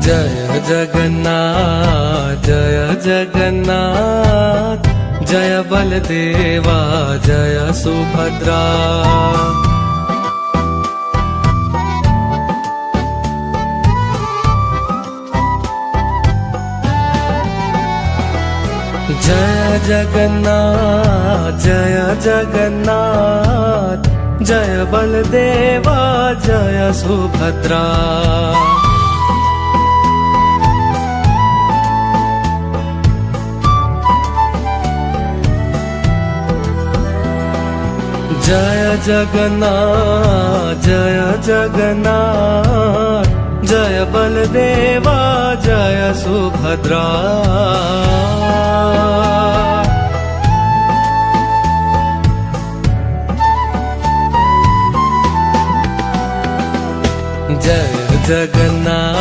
Jai Jagannath Jai Jagannath, Jai Baldeva Jai Subhadra. Jai Jagannath Jai Jagannath, Jai Baldeva Jai Subhadra. Jai Jagannath Jai Jagannath, Jai Baldeva Jai Subhadra. Jai Jagannath